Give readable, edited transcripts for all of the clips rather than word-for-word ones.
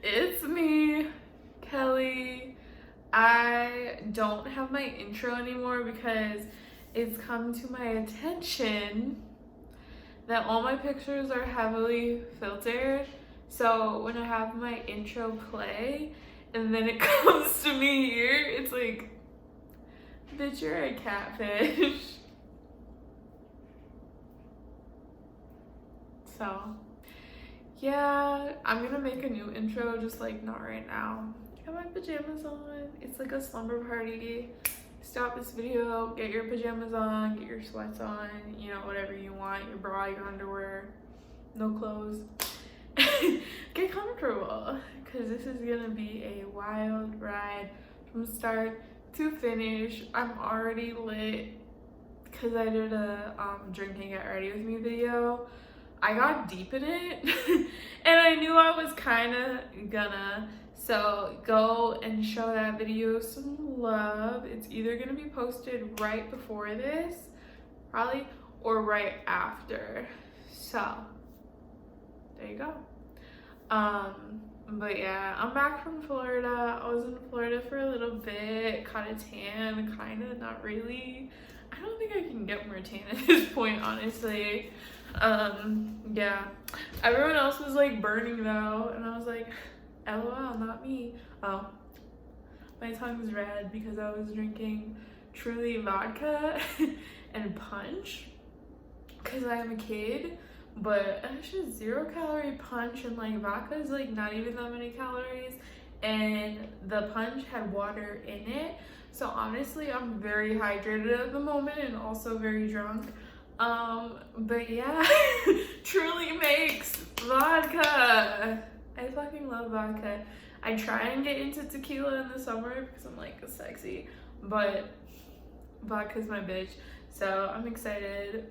It's me, Kelly. I don't have my intro anymore because it's come to my attention that all my pictures are heavily filtered. So when I have my intro play and then it comes to me here, it's like, bitch, you're a catfish. So yeah, I'm gonna make a new intro, just like not right now. I got my pajamas on. It's like a slumber party. Stop this video, get your pajamas on, get your sweats on, you know, whatever you want, your bra, your underwear, no clothes. Get comfortable, because this is gonna be a wild ride from start to finish. I'm already lit because I did a drinking get ready with me video. I got deep in it and I knew I was kind of gonna, so go and show that video some love. It's either gonna be posted right before this probably or right after, so there you go. But yeah, I'm back from Florida. I was in Florida for a little bit, caught a tan, kind of, not really. I don't think I can get more tan at this point, honestly. Yeah, everyone else was like burning though, and I was like, LOL, not me. Oh, my tongue's red because I was drinking Truly vodka and punch because I am a kid, but it's just 0-calorie punch, and like vodka is like not even that many calories, and the punch had water in it, so honestly I'm very hydrated at the moment and also very drunk. But yeah, Truly makes vodka. I fucking love vodka. I try and get into tequila in the summer because I'm like sexy, but vodka's my bitch. So I'm excited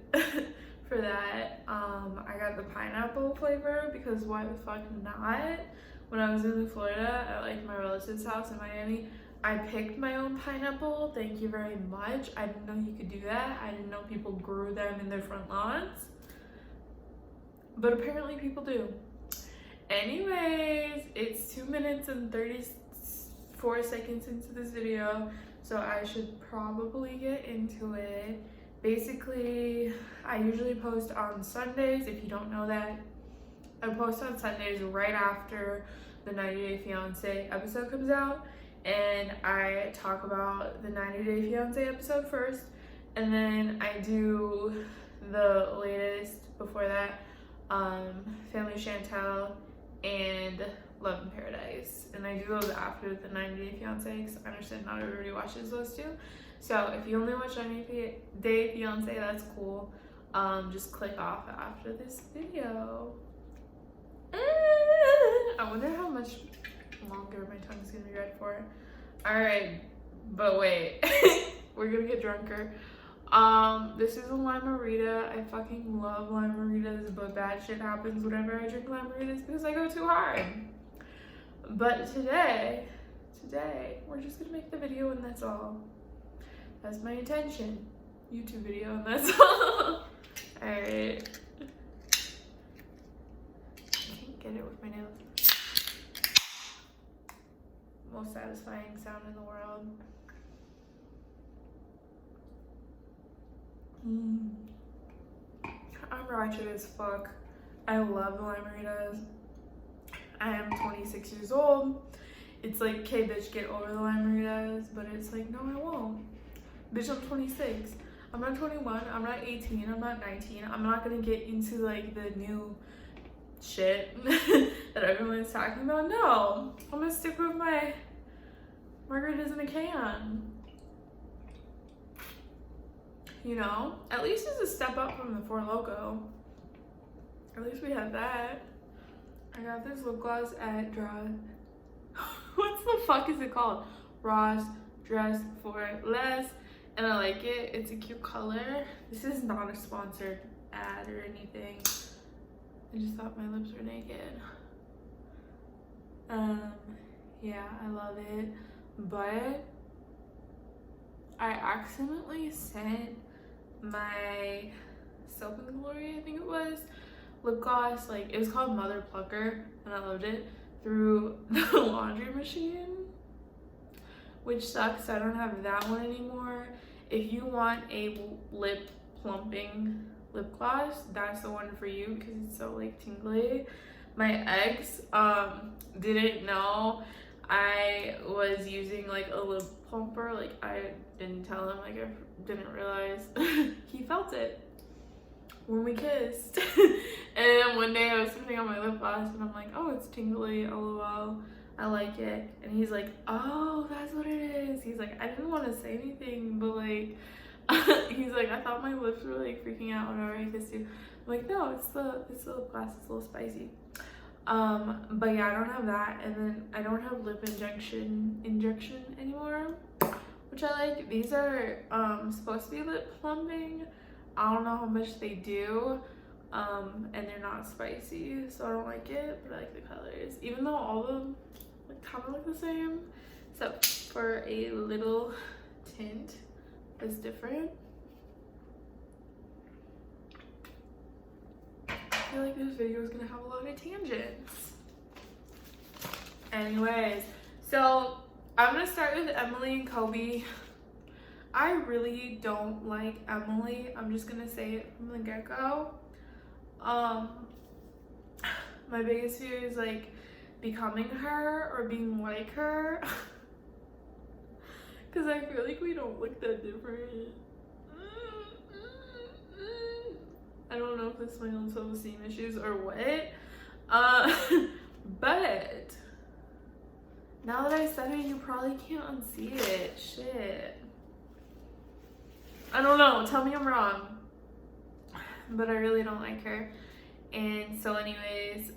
for that. I got the pineapple flavor because why the fuck not? When I was in Florida at like my relative's house in Miami, I picked my own pineapple. Thank you very much. I didn't know you could do that. I didn't know people grew them in their front lawns, but apparently people do. Anyways, it's 2 minutes and 34 seconds into this video, so I should probably get into it. Basically, I usually post on Sundays. If you don't know that, I post on Sundays right after the 90 Day Fiance episode comes out, and I talk about the 90 Day Fiance episode first, and then I do the latest before that, Family Chantel and Love in Paradise, and I do those after the 90 Day Fiance because I understand not everybody watches those two. So if you only watch 90 Day Fiance, that's cool. Just click off after this video. I wonder how much longer my tongue's gonna be red for. Alright, but wait. We're gonna get drunker. This is a limerita. I fucking love limeritas, but bad shit happens whenever I drink limeritas because I go too hard. But today, we're just gonna make the video and that's all. That's my intention. YouTube video and that's all. Alright. I can't get it with my nails. Most satisfying sound in the world. I'm ratchet as fuck. I love limeritas. I am 26 years old. It's like, okay, bitch, get over the limeritas, but it's like, no, I won't. Bitch, I'm 26. I'm not 21. I'm not 18. I'm not 19. I'm not gonna get into like the new shit that everyone's talking about. No, I'm gonna stick with my margaritas in a can. You know, at least it's a step up from the Four Loko. At least we have that. I got this lip gloss at what the fuck is it called? Ross Dress for Less, and I like it. It's a cute color. This is not a sponsored ad or anything. I just thought my lips were naked. Yeah, I love it, but I accidentally sent my Soap and Glory, I think it was, lip gloss, like it was called Mother Plucker, and I loved it, through the laundry machine, which sucks. I don't have that one anymore. If you want a lip plumping lip gloss, that's the one for you because it's so like tingly. My ex didn't know I was using like a lip plumper. Like I didn't tell him, like I didn't realize. He felt it when we kissed. And one day I was putting on my lip gloss and I'm like, oh, it's tingly, lol, I like it. And he's like, oh, that's what it is. He's like, I didn't want to say anything, but like he's like, I thought my lips were like freaking out whenever I kissed you. I'm like, no, it's the lip gloss, it's a little spicy. But yeah, I don't have that. And then I don't have lip injection anymore, which I like. These are supposed to be lip plumping. I don't know how much they do, and they're not spicy, so I don't like it, but I like the colors, even though all of them like kind of look the same, except for a little tint is different. I feel like this video is gonna have a lot of tangents. Anyways, so I'm gonna start with Emily and Kobe. I really don't like Emily. I'm just gonna say it from the get-go. My biggest fear is like becoming her or being like her. Cause I feel like we don't look that different. I don't know if it's my own self-esteem issues or what. But now that I said it, you probably can't unsee it. Shit. I don't know. Tell me I'm wrong. But I really don't like her. And so anyways,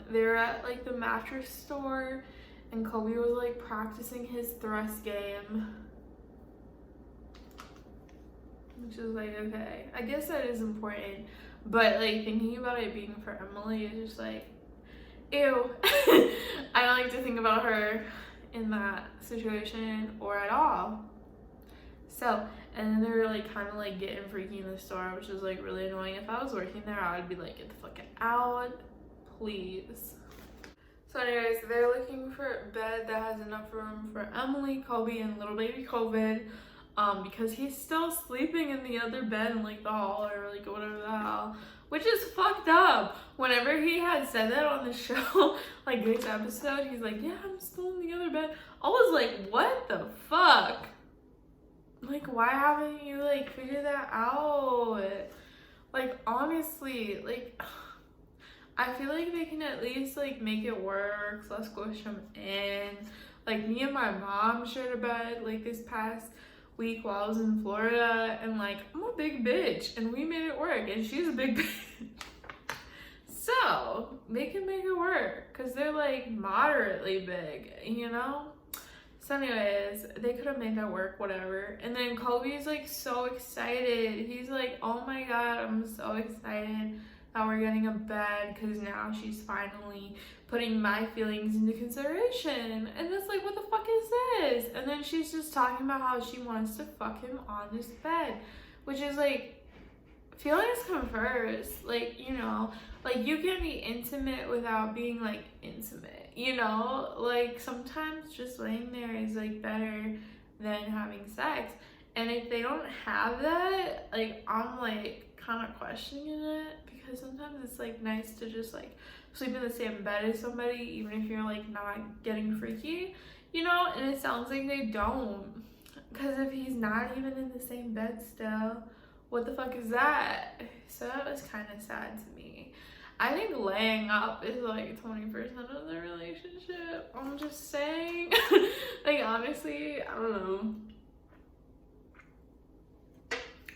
they were at like the mattress store and Kobe was like practicing his thrust game. Which is like, okay, I guess that is important. But like thinking about it being for Emily is just like, ew. I don't like to think about her in that situation or at all. So, and then they were like kind of like getting freaky in the store, which was like really annoying. If I was working there, I would be like, get the fuck out, please. So anyways, they're looking for a bed that has enough room for Emily, Kobe, and little baby COVID. Because he's still sleeping in the other bed in like the hall or like whatever the hell, which is fucked up. Whenever he had said that on the show, like this episode, he's like, yeah, I'm still in the other bed. I was like, what the fuck? Like, why haven't you like figured that out? Like, honestly, like, I feel like they can at least like make it work. So let's squish him in. Like, me and my mom shared a bed like this past week while I was in Florida, and like I'm a big bitch and we made it work, and she's a big bitch. So they can make it work because they're like moderately big, you know? So anyways, they could have made that work, whatever. And then Kobe's like so excited. He's like, oh my god, I'm so excited that we're getting a bed because now she's finally putting my feelings into consideration. And it's like, what the fuck is this? And then she's just talking about how she wants to fuck him on this bed, which is like, feelings come first. Like, you know, like you can be intimate without being like intimate, you know? Like sometimes just laying there is like better than having sex. And if they don't have that, like I'm like kind of questioning it, because sometimes it's like nice to just like sleep in the same bed as somebody, even if you're like not getting freaky, you know? And it sounds like they don't, because if he's not even in the same bed still, what the fuck is that? So that was kind of sad to me. I think laying up is like 20% of the relationship. I'm just saying. Like honestly, I don't know.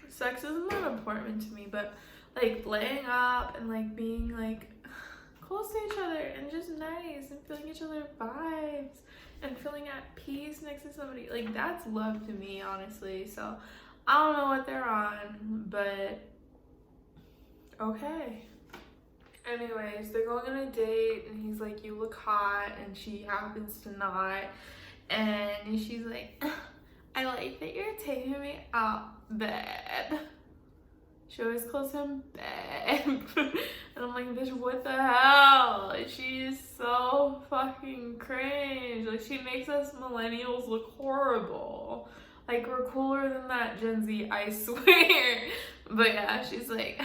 Sex is not important to me, but like laying up and like being like close to each other and just nice and feeling each other's vibes and feeling at peace next to somebody, like that's love to me, honestly. So I don't know what they're on, but okay. Anyways, they're going on a date and he's like, you look hot, and she happens to not, and she's like, I like that you're taking me out, babe. She always calls him babe. And I'm like, bitch, what the hell? She is so fucking cringe. Like, she makes us millennials look horrible. Like, we're cooler than that Gen Z, I swear. But yeah, she's like,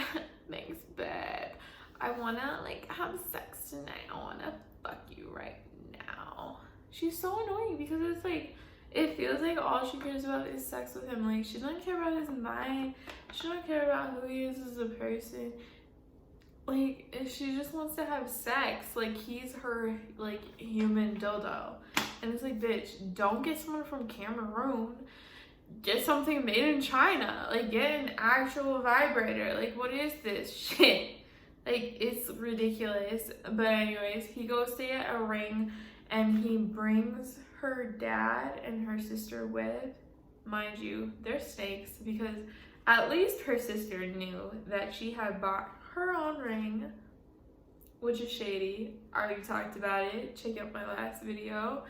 thanks, babe. I wanna, like, have sex tonight. I wanna fuck you right now. She's so annoying because it's like, it feels like all she cares about is sex with him. Like, she doesn't care about his mind. She doesn't care about who he is as a person. Like, if she just wants to have sex, like, he's her, like, human dildo. And it's like, bitch, don't get someone from Cameroon. Get something made in China. Like, get an actual vibrator. Like, what is this shit? Like, it's ridiculous. But anyways, he goes to get a ring, and he brings her dad and her sister with. Mind you, they're snakes, because at least her sister knew that she had bought her own ring, which is shady. I already talked about it. Check out my last video.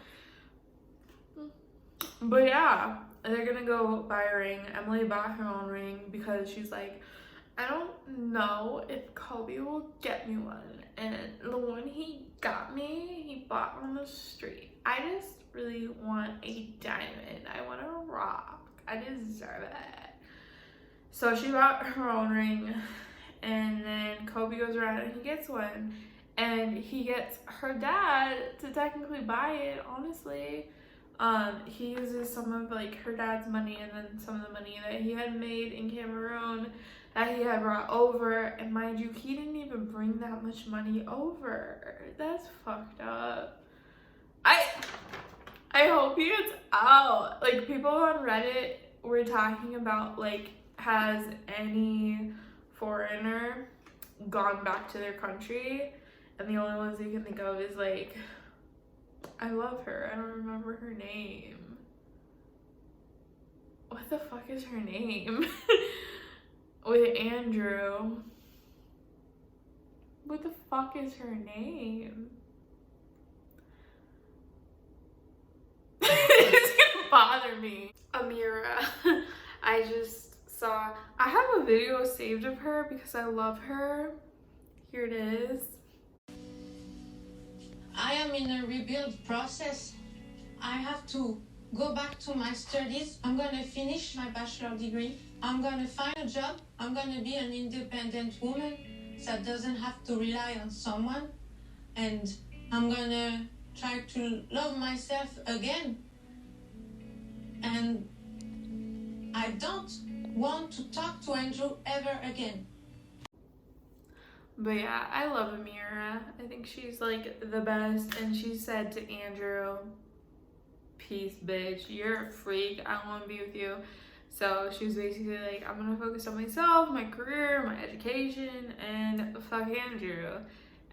But yeah, they're gonna go buy a ring. Emily bought her own ring because she's like, I don't know if Kobe will get me one. And the one he got me, he bought on the street. I just really want a diamond. I want a rock. I deserve it. So she bought her own ring, and then Kobe goes around and he gets one. And he gets her dad to technically buy it, honestly. He uses some of, like, her dad's money and then some of the money that he had made in Cameroon that he had brought over. And mind you, he didn't even bring that much money over. That's fucked up. I hope he gets out. Like, people on Reddit were talking about, like, has any foreigner gone back to their country? And the only ones you can think of is, like, I love her. I don't remember her name. What the fuck is her name? With Andrew. What the fuck is her name? It's gonna bother me. Amira. I just saw, I have a video saved of her because I love her. Here it is. I am in a rebuild process. I have to go back to my studies. I'm gonna finish my bachelor degree. I'm gonna find a job. I'm gonna be an independent woman that doesn't have to rely on someone. And I'm gonna try to love myself again. And I don't want to talk to Andrew ever again. But yeah, I love Amira. I think she's, like, the best. And she said to Andrew, peace, bitch. You're a freak. I don't want to be with you. So she was basically like, I'm going to focus on myself, my career, my education, and fuck Andrew.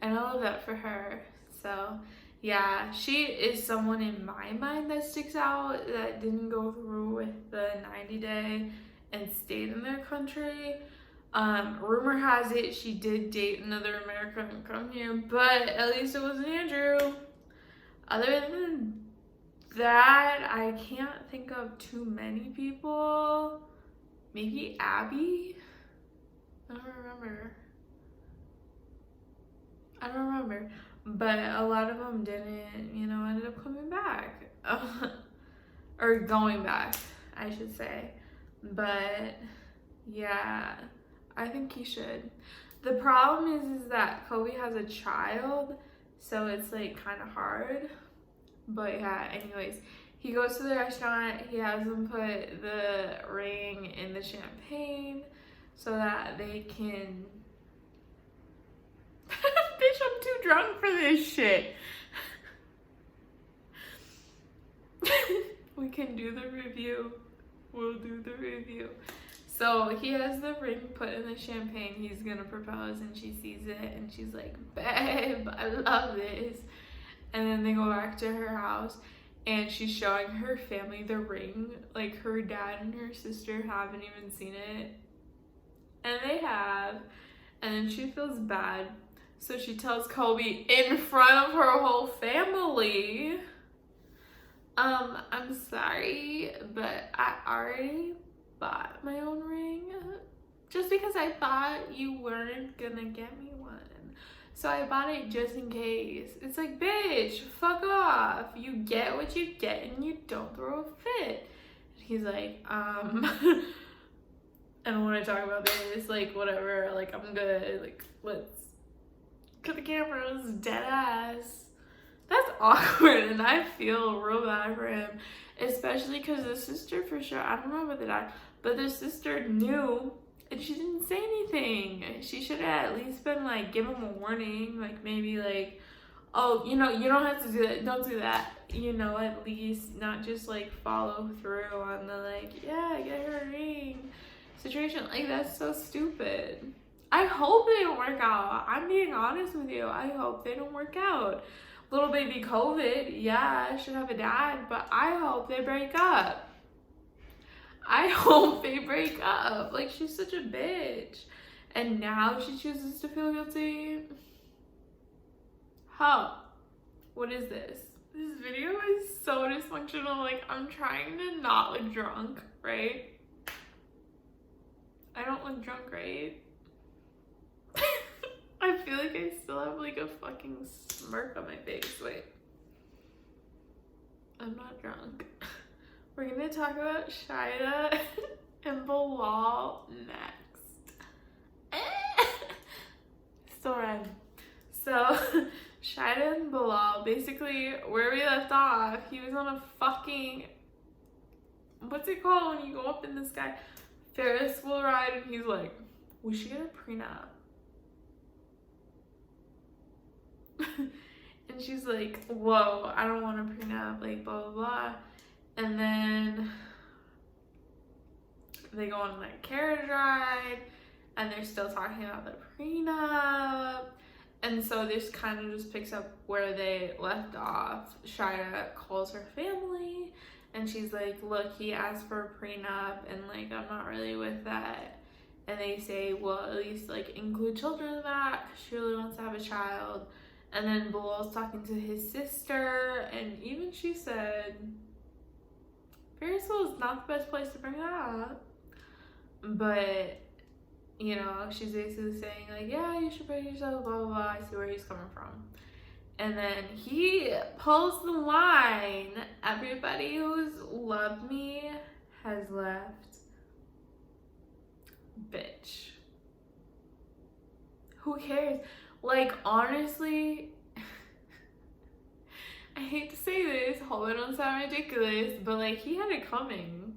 And I love that for her. So yeah, she is someone in my mind that sticks out that didn't go through with the 90-day and stayed in their country. Rumor has it she did date another American and come here, but at least it wasn't Andrew. Other than that, I can't think of too many people. Maybe Abby? I don't remember. But a lot of them didn't, you know, ended up coming back. Or going back, I should say. But yeah, I think he should. The problem is that Kobe has a child, so it's, like, kind of hard. But yeah, anyways, he goes to the restaurant. He has them put the ring in the champagne so that they can... Bitch, I'm too drunk for this shit. We can do the review. We'll do the review. So he has the ring put in the champagne. He's gonna propose, and she sees it and she's like, babe, I love this. And then they go back to her house and she's showing her family the ring. Like, her dad and her sister haven't even seen it, and they have. And then she feels bad, so she tells Kobe in front of her whole family, I'm sorry, but I already bought my own ring just because I thought you weren't gonna get me one. so I bought it just in case. It's like, bitch, fuck off. You get what you get and you don't throw a fit. And he's like, I don't want to talk about this, like, whatever, like, I'm good, like, let's cut the cameras, dead ass. That's awkward, and I feel real bad for him, especially because the sister, for sure, I don't know about the dad, but the sister knew, and she didn't say anything. She should have at least been, like, give him a warning, like, maybe, like, oh, you know, you don't have to do that, don't do that, you know, at least, not just, like, follow through on the, like, yeah, get her a ring situation. Like, that's so stupid. I hope they don't work out. I'm being honest with you. I hope they don't work out. Little baby COVID, yeah, I should have a dad, but I hope they break up. I hope they break up. Like, she's such a bitch. And now she chooses to feel guilty. Huh. What is this? This video is so dysfunctional. Like, I'm trying to not look drunk, right? I don't look drunk, right? I feel like I still have like a fucking smirk on my face. Wait. I'm not drunk. We're gonna talk about s5e3 and Bilal next. Still red. So, s5e3 and Bilal, basically where we left off, he was on a fucking, what's it called when you go up in the sky? Ferris wheel ride, and he's like, we should get a prenup. And she's like, whoa, I don't want a prenup, like, blah, blah, blah. And then they go on that carriage ride, and they're still talking about the prenup. And so this kind of just picks up where they left off. s5e3 calls her family, and she's like, look, he asked for a prenup, and, like, I'm not really with that. And they say, well, at least, like, include children in that, because she really wants to have a child. And then Bilal's talking to his sister, and even she said, Ferris wheel is not the best place to bring that up. But, you know, she's basically saying, like, yeah, you should bring yourself, blah, blah, blah. I see where he's coming from. And then he pulls the line, everybody who's loved me has left. Bitch. Who cares? Like, honestly, I hate to say this, hope it don't sound ridiculous, but, like, he had it coming.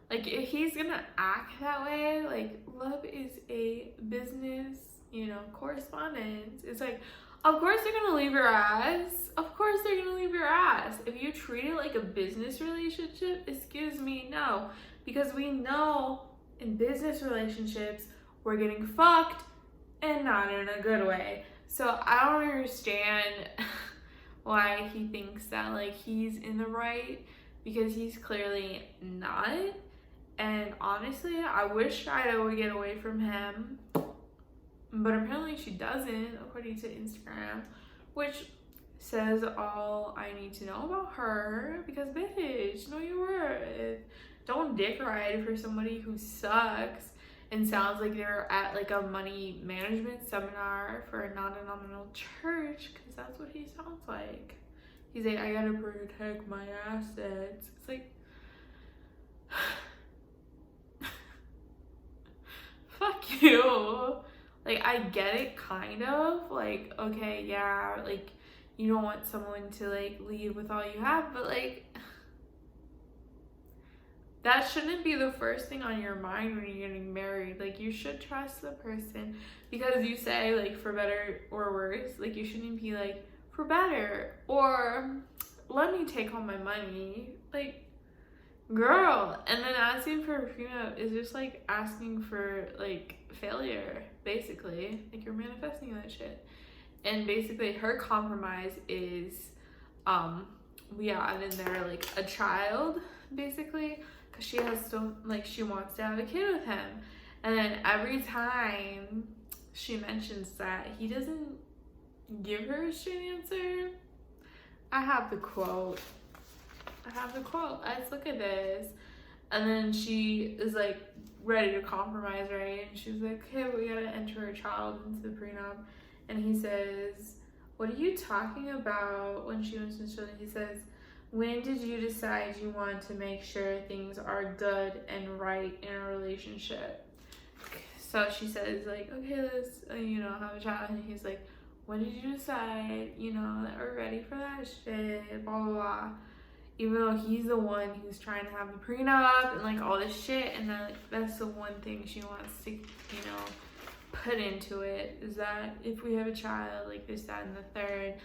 Like, if he's gonna act that way, like, love is a business, you know, correspondence. It's like, of course they're gonna leave your ass. Of course they're gonna leave your ass. If you treat it like a business relationship, excuse me, no. Because we know in business relationships, we're getting fucked and not in a good way. So I don't understand why he thinks that, like, he's in the right, because he's clearly not. And honestly, I wish s5e3 would get away from him, but apparently she doesn't, according to Instagram, which says all I need to know about her, because bitch, know your worth. Don't dick ride for somebody who sucks and sounds like they're at, like, a money management seminar for a non-denominational church, because that's what he sounds like. He's like, I gotta protect my assets. It's like, fuck you. Like, I get it, kind of. Like, okay, yeah, like, you don't want someone to, like, leave with all you have, but, like, that shouldn't be the first thing on your mind when you're getting married. Like, you should trust the person, because you say, like, for better or worse. Like, you shouldn't be like, for better, or let me take all my money. Like, girl. And then asking for a prenup is just, like, asking for, like, failure, basically. Like, you're manifesting that shit. And basically her compromise is we add in there, like, a child, basically, because she has to, like, she wants to have a kid with him. And then every time she mentions that, he doesn't give her a straight answer. I have the quote. Let's look at this. And then she is, like, ready to compromise, right? And she's like, okay, we gotta enter a child into the prenup. And he says, what are you talking about? When she was in children, he says, when did you decide you want to make sure things are good and right in a relationship? So she says, like, okay, let's, have a child. And he's like, when did you decide, that we're ready for that shit, blah, blah, blah. Even though he's the one who's trying to have a prenup and, like, all this shit. And then, like, that's the one thing she wants to, put into it, is that if we have a child, like this, that, and the third,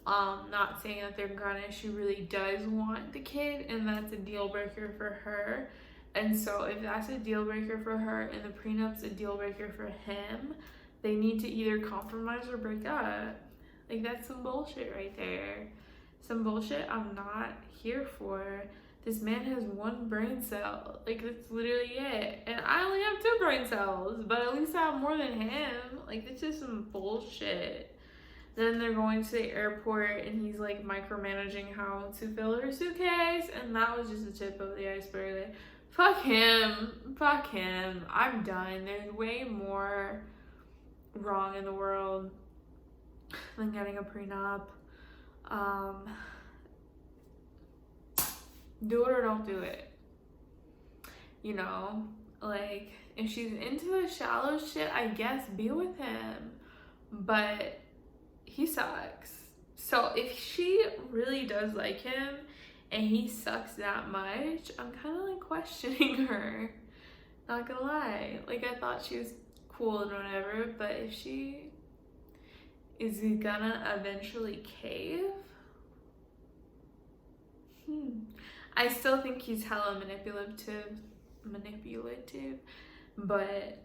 not saying that they're gonna, she really does want the kid, and that's a deal breaker for her. And so if that's a deal breaker for her and the prenup's a deal breaker for him, they need to either compromise or break up. Like, that's some bullshit right there. Some bullshit I'm not here for. This man has one brain cell. Like, that's literally it. And I only have 2 brain cells, but at least I have more than him. Like, it's just some bullshit. Then they're going to the airport and he's like micromanaging how to fill her suitcase. And that was just the tip of the iceberg. Like, fuck him. Fuck him. I'm done. There's way more wrong in the world than getting a prenup. Do it or don't do it. Like, if she's into the shallow shit, I guess be with him. But he sucks. So if she really does like him and he sucks that much, I'm kind of like questioning her. Not gonna lie. Like, I thought she was cool and whatever, but if she is gonna eventually cave, I still think he's hella manipulative, but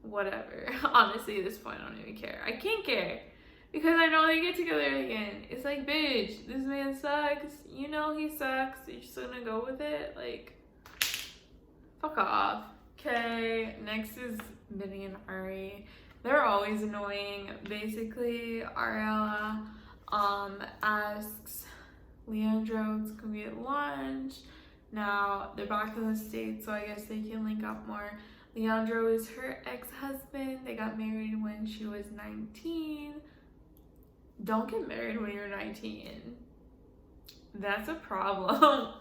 whatever. Honestly, at this point, I don't even care. I can't care because I know they get together again. It's like, bitch, this man sucks. You know he sucks. You're just gonna go with it? Like, fuck off. Okay, next is Vinny and Ari. They're always annoying. Basically, Ariella asks Leandro to come get lunch. Now they're back in the States, so I guess they can link up more. Leandro is her ex-husband. They got married when she was 19. Don't get married when you're 19. That's a problem.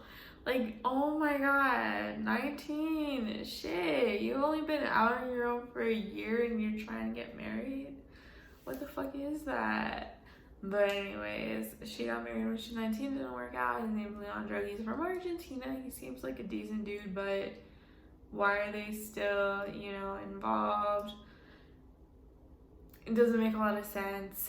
Like, oh my god, 19, shit. You've only been out on your own for a year and you're trying to get married? What the fuck is that? But anyways, she got married when she was 19, didn't work out. His name's Leandro. He's from Argentina. He seems like a decent dude, but why are they still, involved? It doesn't make a lot of sense.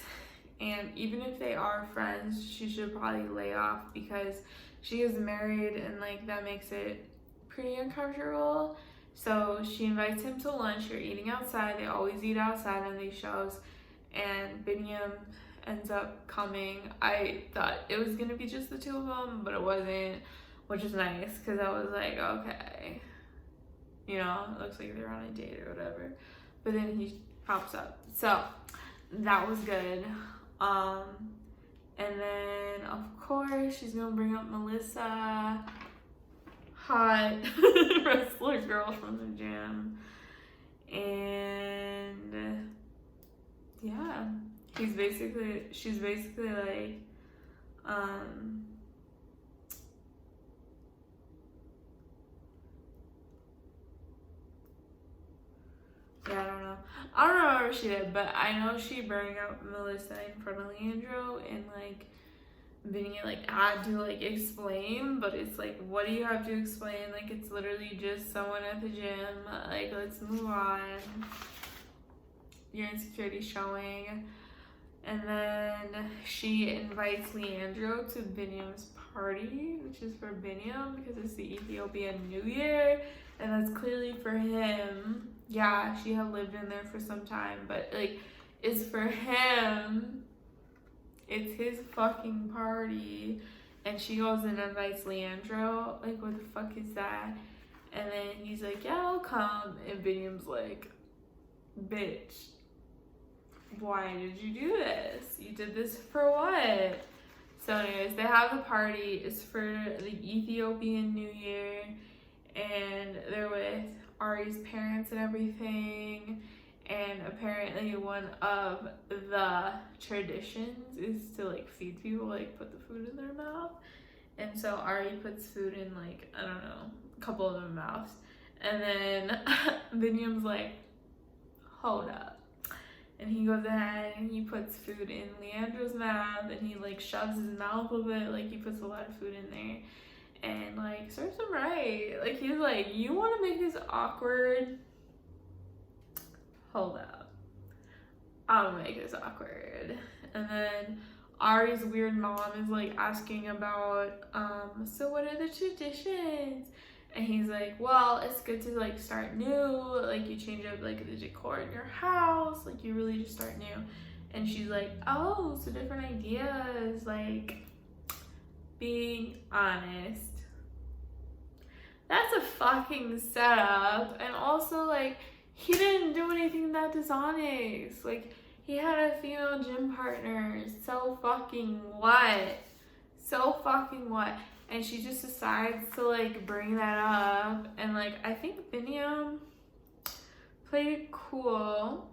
And even if they are friends, she should probably lay off because she is married and, like, that makes it pretty uncomfortable. So she invites him to lunch. They're eating outside. They always eat outside on these shows. And Biniam ends up coming. I thought it was gonna be just the 2 of them, but it wasn't, which is nice because I was like, okay, it looks like they're on a date or whatever. But then he pops up, so that was good. And then of course she's gonna bring up Melissa, hot wrestler girl from the gym, and yeah. She's basically like, yeah, I don't know what she did, but I know she brought up Melissa in front of Leandro and, like, Vinny, like, had to, like, explain, but it's like, what do you have to explain? Like, it's literally just someone at the gym. Like, let's move on. Your insecurity showing. And then she invites Leandro to Biniam's party, which is for Biniam because it's the Ethiopian New Year, and that's clearly for him. Yeah, she had lived in there for some time, but, like, it's for him. It's his fucking party. And she goes and invites Leandro. Like, what the fuck is that? And then he's like, yeah, I'll come. And Biniam's like, bitch, why did you do this? You did this for what? So anyways, they have a party. It's for the Ethiopian New Year, and they're with Ari's parents and everything, And apparently one of the traditions is to like feed people, like put the food in their mouth. And so Ari puts food in like, I don't know, a couple of their mouths. And then Biniam's like, hold up. And he goes ahead and he puts food in Leandra's mouth and he like shoves his mouth with it, like he puts a lot of food in there and like serves him right. Like he's like, you want to make this awkward? Hold up. I'm gonna make this awkward. And then Ari's weird mom is like asking about, so what are the traditions? And he's like, well, it's good to like start new, like you change up like the decor in your house, like you really just start new. And she's like, oh, so different ideas, like being honest. That's a fucking setup. And also like, he didn't do anything that dishonest. Like, he had a female gym partner. So fucking what? So fucking what? And she just decides to like bring that up. And like, I think Biniam played it cool.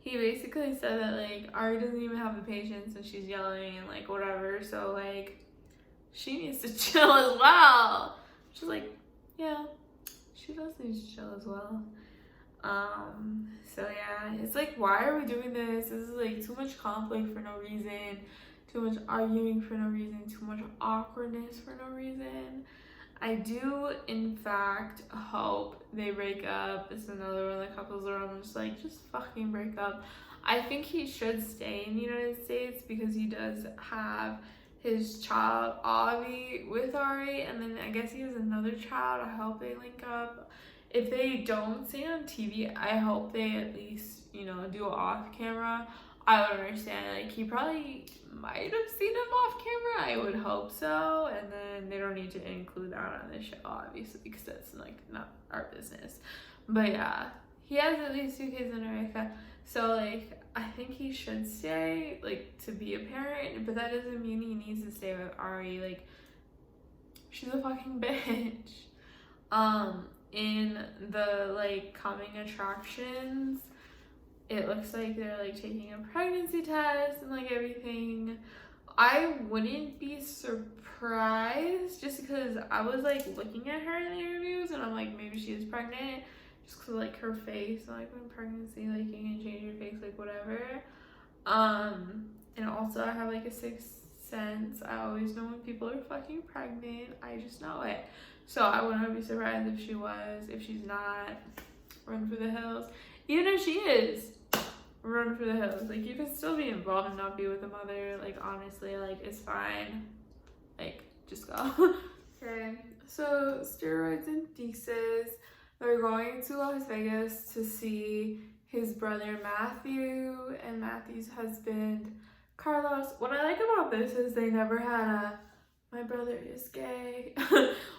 He basically said that like, Ari doesn't even have the patience and she's yelling and like whatever. So like, she needs to chill as well. She's like, yeah, she does need to chill as well. So yeah, it's like, why are we doing this? This is like too much conflict for no reason, too much arguing for no reason, too much awkwardness for no reason. I do in fact hope they break up. It's another one of the couples where I'm just like, just fucking break up. I think he should stay in the United States because he does have his child Avi with Ari, and then I guess he has another child. I hope they link up. If they don't see it on TV, I hope they at least, you know, do it off camera. I would understand. Like, he probably might have seen him off camera. I would hope so. And then they don't need to include that on the show, obviously, because that's like not our business. But yeah, he has at least 2 kids in America. So like, I think he should stay, like, to be a parent. But that doesn't mean he needs to stay with Ari. Like, she's a fucking bitch. In the like coming attractions, it looks like they're like taking a pregnancy test and like everything. I wouldn't be surprised just because I was like looking at her in the interviews and I'm like, maybe she is pregnant just because like her face, like when pregnancy, like you can change your face, like whatever. And also I have like a sixth sense. I always know when people are fucking pregnant. I just know it. So I wouldn't be surprised if she was. If she's not, run for the hills. Even if she is, run for the hills. Like, you can still be involved and not be with the mother. Like, honestly, like, it's fine. Like, just go. Okay, so steroids and thesis. They're going to Las Vegas to see his brother Matthew and Matthew's husband Carlos. What I like about this is they never had a "my brother is gay"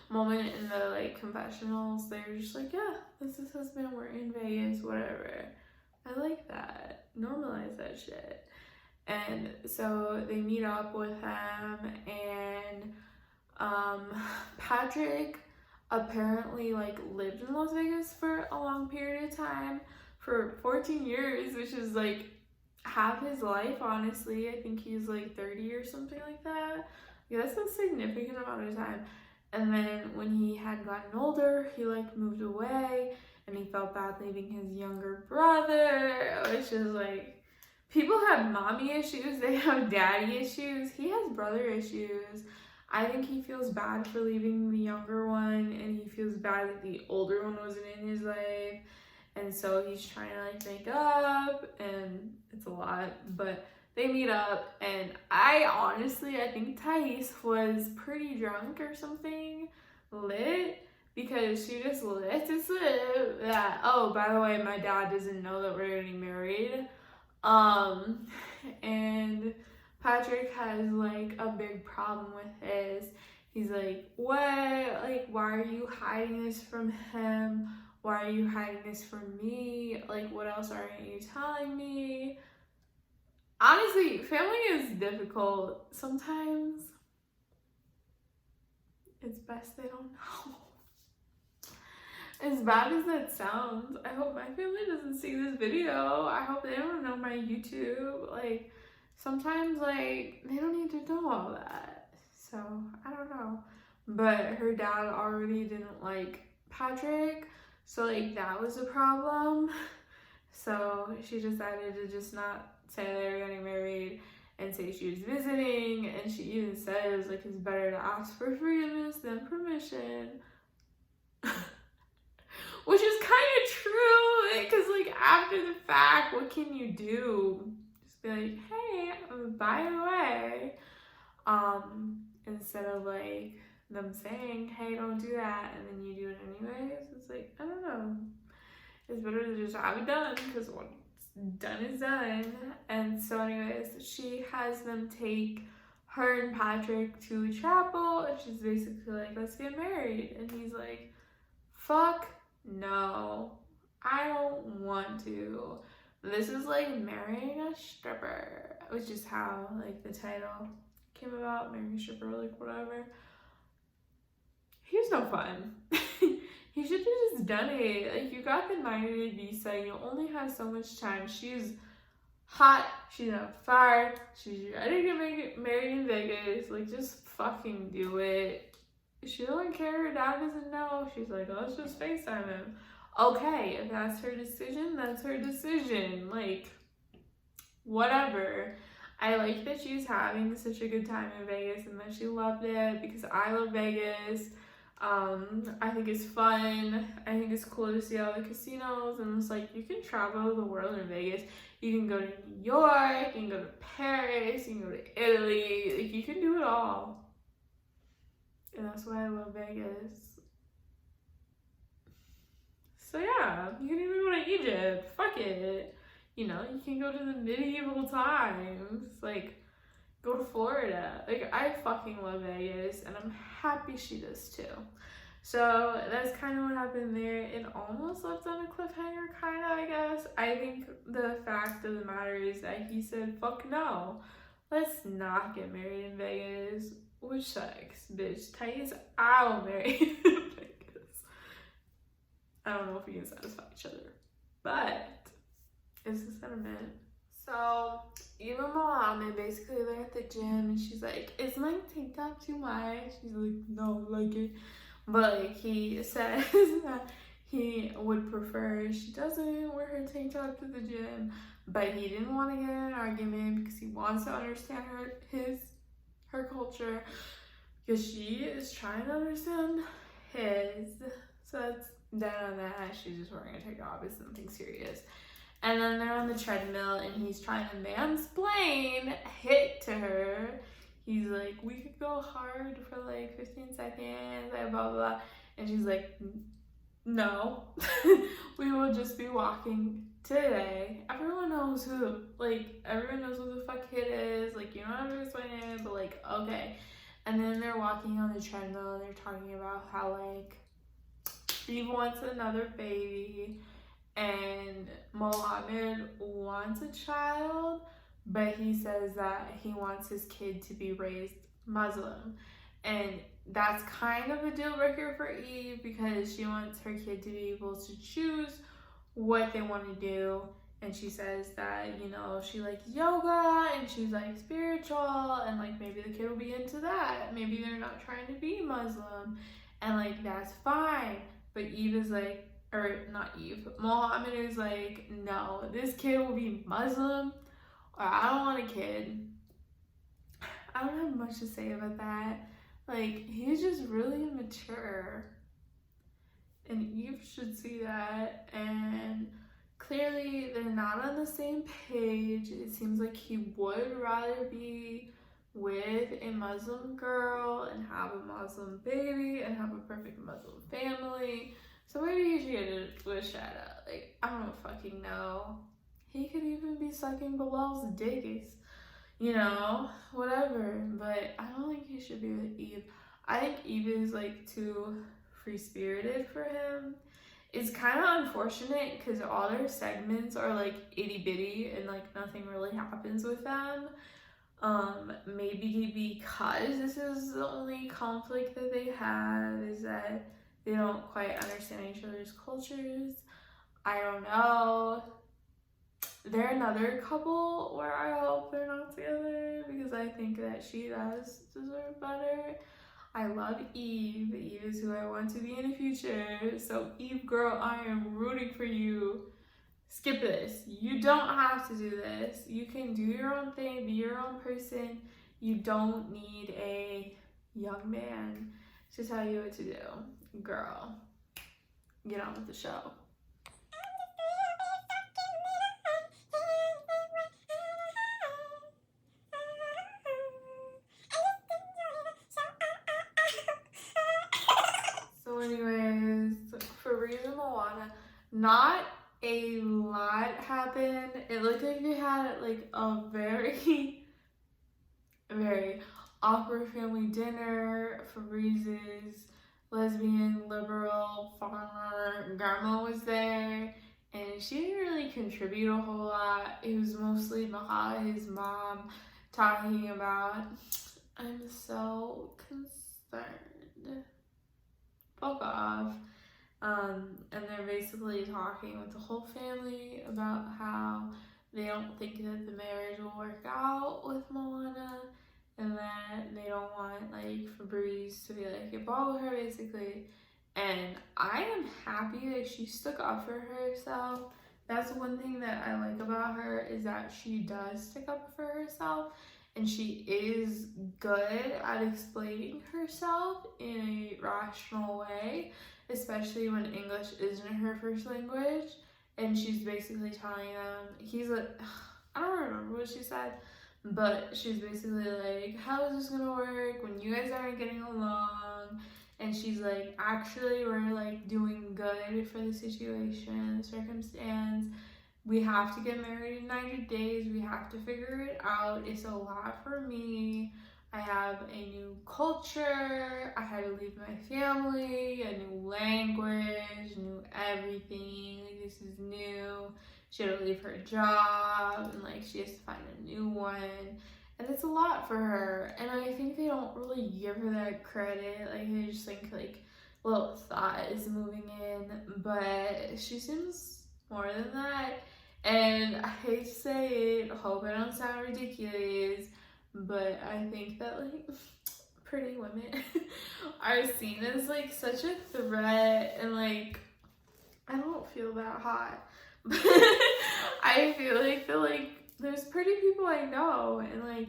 moment in the like confessionals. They're just like, yeah, this is husband, we're in Vegas, whatever. I like that. Normalize that shit. And so they meet up with him, and Patrick apparently like lived in Las Vegas for a long period of time, for 14 years, which is like half his life, honestly. I think he's like 30 or something like that. Yeah, that's a significant amount of time. And then when he had gotten older, he like moved away and he felt bad leaving his younger brother, which is like, people have mommy issues, they have daddy issues. He has brother issues. I think he feels bad for leaving the younger one, and he feels bad that the older one wasn't in his life. And so he's trying to like make up, and it's a lot, but they meet up, and I think Thais was pretty drunk or something, lit, because she just lit that, oh, by the way, my dad doesn't know that we're getting married. And Patrick has like a big problem with this. He's like, what? Like, why are you hiding this from him? Why are you hiding this from me? Like, what else aren't you telling me? Honestly, family is difficult. Sometimes it's best they don't know. As bad as that sounds, I hope my family doesn't see this video. I hope they don't know my YouTube. Like, sometimes, like, they don't need to know all that. So, I don't know. But her dad already didn't like Patrick. So, like, that was a problem. So, she decided to just not say they were getting married and say she was visiting. And she even says, like, it's better to ask for forgiveness than permission. Which is kind of true, because, like, after the fact, what can you do? Just be like, hey, by the way, instead of, like, them saying, hey, don't do that, and then you do it anyways. It's like, I don't know. It's better to just have it done, because what's done is done. And so anyways, she has them take her and Patrick to a chapel, and she's basically like, let's get married. And he's like, fuck no, I don't want to. This is like marrying a stripper, which is how like the title came about, marrying a stripper, like whatever. He's no fun. He should have just done it. Like, you got the 90-day visa, you only have so much time. She's hot, she's on fire, she's ready to get married in Vegas. Like, just fucking do it. She doesn't care, her dad doesn't know. She's like, let's just FaceTime him. Okay, if that's her decision, that's her decision. Like, whatever. I like that she's having such a good time in Vegas and that she loved it, because I love Vegas. I think it's fun. I think it's cool to see all the casinos, and it's like, you can travel the world in Vegas. You can go to New York, you can go to Paris, you can go to Italy. Like, you can do it all. And that's why I love Vegas. So yeah, you can even go to Egypt. Fuck it. You know, you can go to the medieval times. Like, go to Florida. Like, I fucking love Vegas, and I'm happy she does too. So that's kind of what happened there. It almost left on a cliffhanger, kind of, I guess. I think the fact of the matter is that he said, fuck no, let's not get married in Vegas. Which sucks, bitch. Thais, I'll marry in Vegas. I don't know if we can satisfy each other, but it's the sentiment. So, even Mohammed, basically, they're at the gym, and she's like, is my tank top too much? She's like, no, I like it. But, like, he says that he would prefer she doesn't wear her tank top to the gym, but he didn't want to get in an argument because he wants to understand her culture, because she is trying to understand his. So that's that on that. She's just wearing a tank top. It's nothing serious. And then they're on the treadmill, and he's trying to mansplain hit to her. He's like, we could go hard for like 15 seconds, like blah, blah, blah. And she's like, no, we will just be walking today. Everyone knows who, like, everyone knows who the fuck Hit is. Like, you don't have to explain it, but like, okay. And then they're walking on the treadmill, and they're talking about how, like, Eve wants another baby, and Mohammed wants a child, but he says that he wants his kid to be raised Muslim. And that's kind of a deal breaker for Eve, because she wants her kid to be able to choose what they want to do. And she says that, you know, she likes yoga and she's like spiritual, and like maybe the kid will be into that. Maybe they're not trying to be Muslim, and like that's fine. But Eve is like, or not Eve, Mohammed is like, no, this kid will be Muslim, or I don't want a kid. I don't have much to say about that. Like, he's just really immature, and Eve should see that. And clearly they're not on the same page. It seems like he would rather be with a Muslim girl and have a Muslim baby and have a perfect Muslim family. So maybe he should get it with Shada. Like, I don't fucking know. He could even be sucking Bilal's dick, you know, whatever. But I don't think he should be with Eve. I think Eve is like too free-spirited for him. It's kind of unfortunate because all their segments are like itty-bitty and like nothing really happens with them. Maybe because this is the only conflict that they have, is that they don't quite understand each other's cultures. I don't know. They're another couple where I hope they're not together because I think that she does deserve better. I love Eve. Eve is who I want to be in the future. So Eve girl, I am rooting for you. Skip this. You don't have to do this. You can do your own thing, be your own person. You don't need a young man to tell you what to do. Girl, get on with the show. So anyways, for reason Moana, not a lot happened. It looked like they had like a very, very awkward family dinner. Febrez's lesbian, liberal, farmer grandma was there, and she didn't really contribute a whole lot. It was mostly Maha, his mom, talking about, I'm so concerned. Fuck off. And they're basically talking with the whole family about how they don't think that the marriage will work out with Moana, and that they don't want like Febreze to be like involved with her basically. And I am happy that she stuck up for herself. That's one thing that I like about her, is that she does stick up for herself, and she is good at explaining herself in a rational way, especially when English isn't her first language. And she's basically telling them, I don't remember what she said, but she's basically like, how is this gonna work when you guys aren't getting along? And she's like, actually, we're like doing good for the situation, the circumstance. We have to get married in 90 days. We have to figure it out. It's a lot for me. I have a new culture. I had to leave my family, a new language, new everything. Like, this is new. She had to leave her job, and like she has to find a new one. And it's a lot for her. And I think they don't really give her that credit. Like, they just think like little thought is moving in, but she seems more than that. And I hate to say it, hope I don't sound ridiculous, but I think that like pretty women are seen as like such a threat, and like I don't feel that hot, but I feel like there's pretty people I know, and like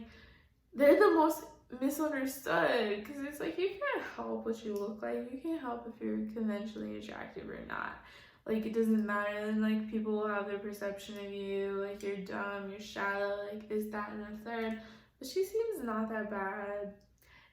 they're the most misunderstood, because it's like you can't help what you look like. You can't help if you're conventionally attractive or not. Like, it doesn't matter. And like, people will have their perception of you, like you're dumb, you're shallow, like this, that, and the third. But she seems not that bad,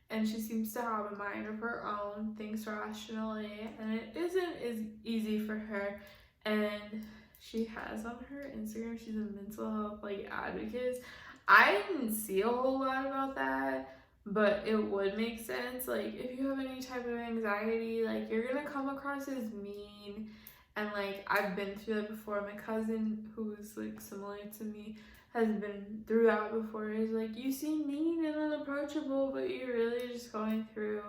and she seems to have a mind of her own, thinks rationally, and it isn't as easy for her. And she has on her Instagram, she's a mental health like advocate. I didn't see a whole lot about that, but it would make sense. Like, if you have any type of anxiety, like you're gonna come across as mean, and like I've been through that before. My cousin, who is like similar to me, has been through that before. Is like, you seem mean and unapproachable, but you're really just going through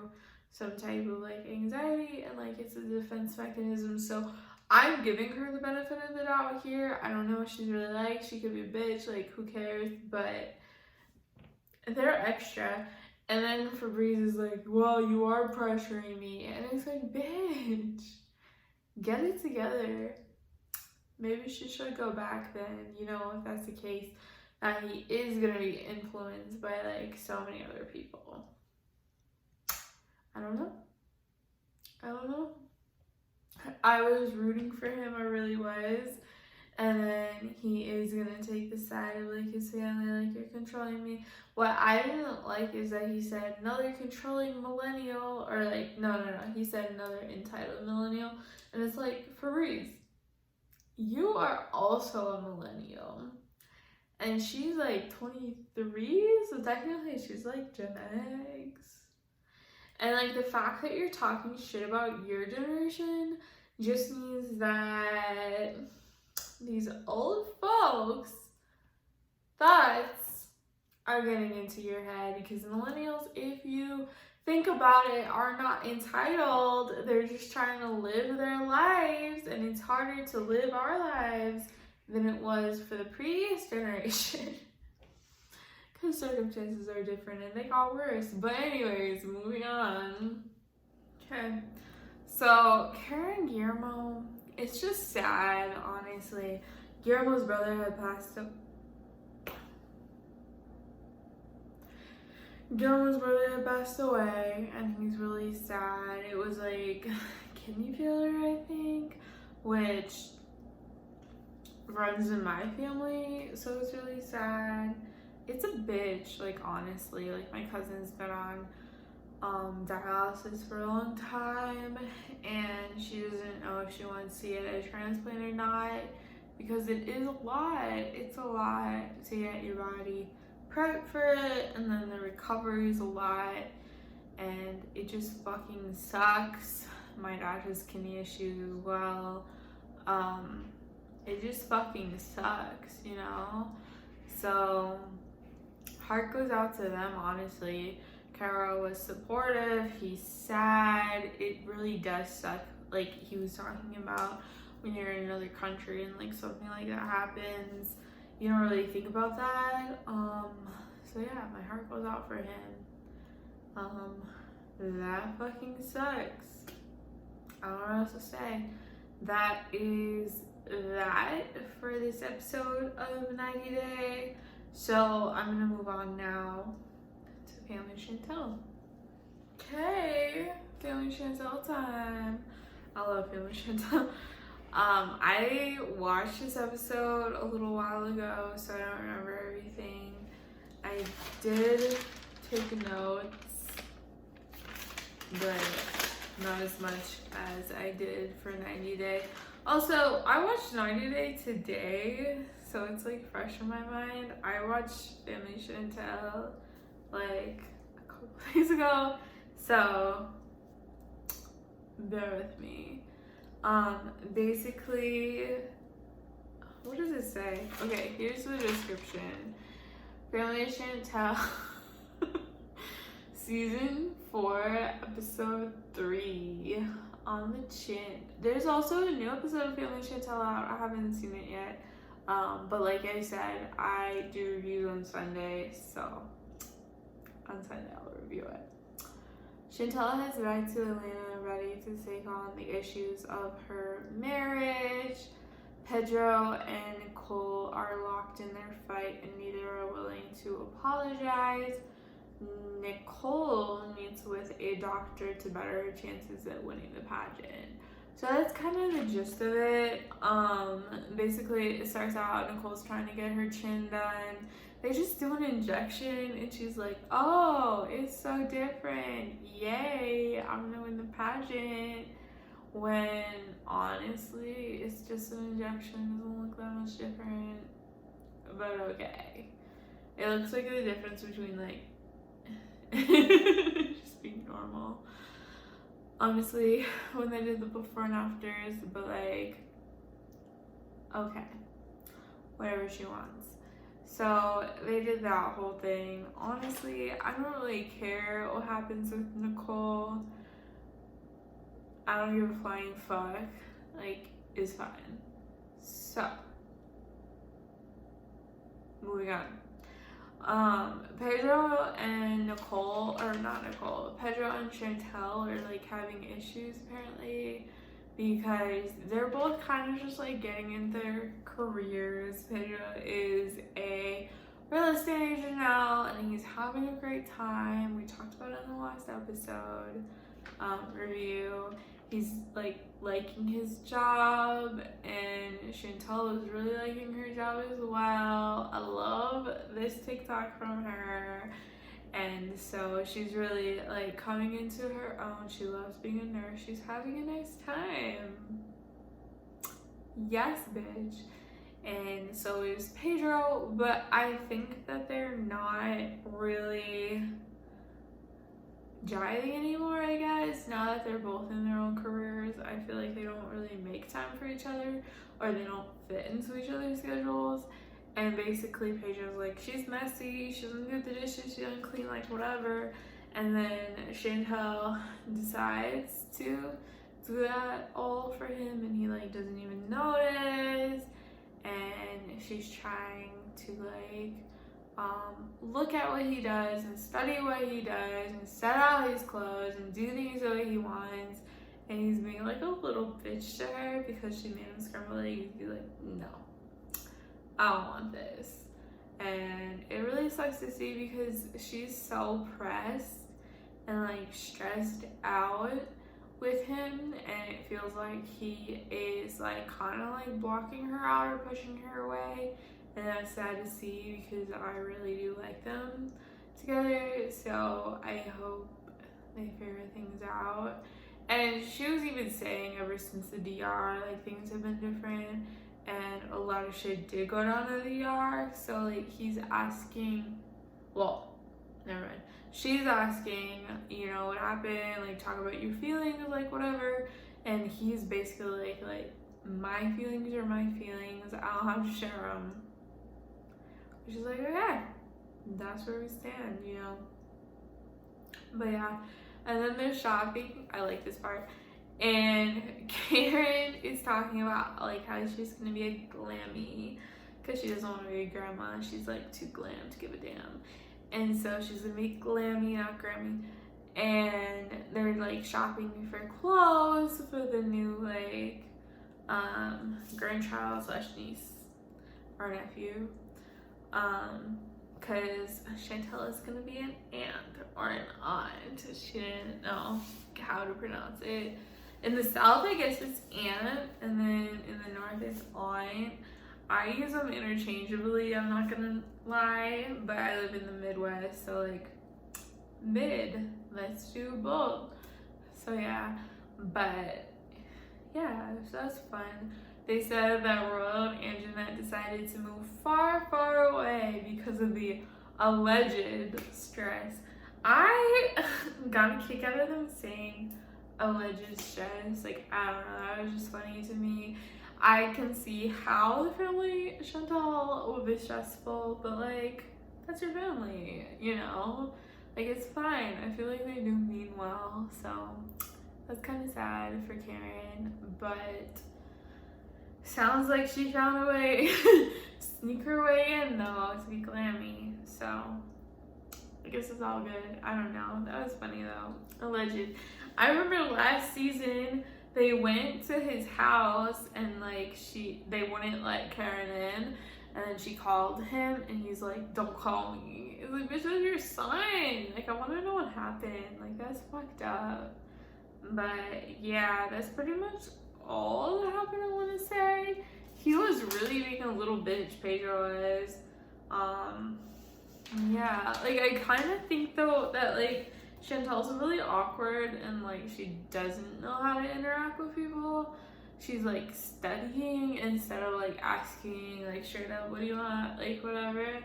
some type of like anxiety, and like it's a defense mechanism. So I'm giving her the benefit of the doubt here. I don't know what she's really like. She could be a bitch, like who cares? But they're extra. And then Febreze is like, well, you are pressuring me. And it's like, bitch, get it together. Maybe she should go back then, you know, if that's the case, that he is going to be influenced by like so many other people. I don't know. I was rooting for him, I really was. And then he is gonna take the side of like his family, like, you're controlling me. What I didn't like is that he said another controlling millennial, or like, no, he said another entitled millennial. And it's like, Fabrice, you are also a millennial. And she's like 23, so technically she's like Gen X. And like, the fact that you're talking shit about your generation just means that these old folks' thoughts are getting into your head, because millennials, if you think about it, are not entitled. They're just trying to live their lives, and it's harder to live our lives than it was for the previous generation. Because circumstances are different and they got worse. But anyways, moving on. Okay. So, Kara and Guillermo, it's just sad, honestly. Guillermo's brother had passed away. And he's really sad. It was like kidney failure, I think, which runs in my family, so it's really sad. It's a bitch, like, honestly. Like, my cousin's been on dialysis for a long time, and she doesn't know if she wants to get a transplant or not, because it is a lot. It's a lot to get your body prepped for it, and then the recovery is a lot, and it just fucking sucks. My dad has kidney issues as well. It just fucking sucks, you know? So, heart goes out to them, honestly. Kara was supportive, he's sad. It really does suck. Like, he was talking about when you're in another country and, like, something like that happens, you don't really think about that. So yeah, my heart goes out for him. That fucking sucks. I don't know what else to say. That is that for this episode of 90 Day. So I'm gonna move on now to Family Chantel. Okay, Family Chantel time. I love Family Chantel. I watched this episode a little while ago, so I don't remember everything. I did take notes, but not as much as I did for 90 Day. Also, I watched 90 Day today, so it's like fresh in my mind. I watched Family Chantel like a couple days ago, so bear with me. Basically, what does it say? Okay, here's the description. Family Chantel, season 4, episode 3, on the chin. There's also a new episode of Family Chantel out. I haven't seen it yet. But like I said, I do reviews on Sunday, so on Sunday I'll review it. Chantel has back to Atlanta, ready to take on the issues of her marriage. Pedro and Nicole are locked in their fight, and neither are willing to apologize. Nicole meets with a doctor to better her chances at winning the pageant. So that's kind of the gist of it. Basically, it starts out Nicole's trying to get her chin done. They just do an injection, and she's like, oh, it's so different. Yay, I'm gonna win the pageant. When honestly, it's just an injection. It doesn't look that much different. But okay. It looks like the difference between, like, just being normal. Honestly, when they did the before and afters, but like, okay, whatever she wants. So they did that whole thing. Honestly, I don't really care what happens with Nicole. I don't give a flying fuck. Like, it's fine. So, moving on. Pedro and Nicole, or not Nicole, Pedro and Chantel are like having issues apparently, because they're both kind of just like getting into their careers. Pedro is a real estate agent now, and he's having a great time. We talked about it in the last episode review. He's like liking his job, and Chantel is really liking her job as well. I love this TikTok from her, and so she's really like coming into her own. She loves being a nurse. She's having a nice time. Yes, bitch. And so is Pedro, but I think that they're not really jiving anymore, I guess. Now that they're both in their own careers, I feel like they don't really make time for each other, or they don't fit into each other's schedules. And basically Pedro's like, she's messy, she doesn't do the dishes, she doesn't clean, like whatever. And then Chantel decides to do that all for him, and he like doesn't even notice. And she's trying to like look at what he does and study what he does and set out his clothes and do things the way he wants. And he's being like a little bitch to her because she made him scramble eggs. He's like, no, I don't want this. And it really sucks to see because she's so pressed and like stressed out with him, and it feels like he is like kind of like blocking her out or pushing her away. And that's sad to see because I really do like them together. So I hope they figure things out. And she was even saying ever since the DR, like things have been different and a lot of shit did go down in the DR. So like he's asking, well, never mind. She's asking, you know, what happened, like talk about your feelings, like whatever. And he's basically like my feelings are my feelings. I don't have to share them. She's like, okay, that's where we stand, you know. But yeah, and then they're shopping. I like this part. And Karen is talking about like how she's gonna be a glammy because she doesn't want to be a grandma. She's like too glam to give a damn. And so she's gonna be glammy, not Grammy. And they're like shopping for clothes for the new like grandchild / niece or nephew. Because Chantel is gonna be an aunt or an aunt. She didn't know how to pronounce it. In the South, I guess it's aunt, and then in the North, it's aunt. I use them interchangeably, I'm not gonna lie, but I live in the Midwest, so like mid, let's do both. So yeah, but yeah, so that's fun. They said that Royal and Anjanette decided to move far, far away because of the alleged stress. I got a kick out of them saying alleged stress. Like, I don't know, that was just funny to me. I can see how the family Chantal would be stressful, but like, that's your family, you know? Like, it's fine. I feel like they do mean well, so that's kind of sad for Karen, but sounds like she found a way to sneak her way in though to be glammy, so I guess it's all good. I don't know, that was funny though. Alleged. I remember last season they went to his house and like they wouldn't let Karen in, and then she called him and he's like, don't call me. It's like, bitch, that's your son. Like, I want to know what happened. Like, that's fucked up. But yeah, that's pretty much all that happened. I want to say he was really being a little bitch, Pedro was. Yeah, like I kind of think though that like Chantel's really awkward and like she doesn't know how to interact with people. She's like studying instead of like asking like straight up, what do you want, like whatever.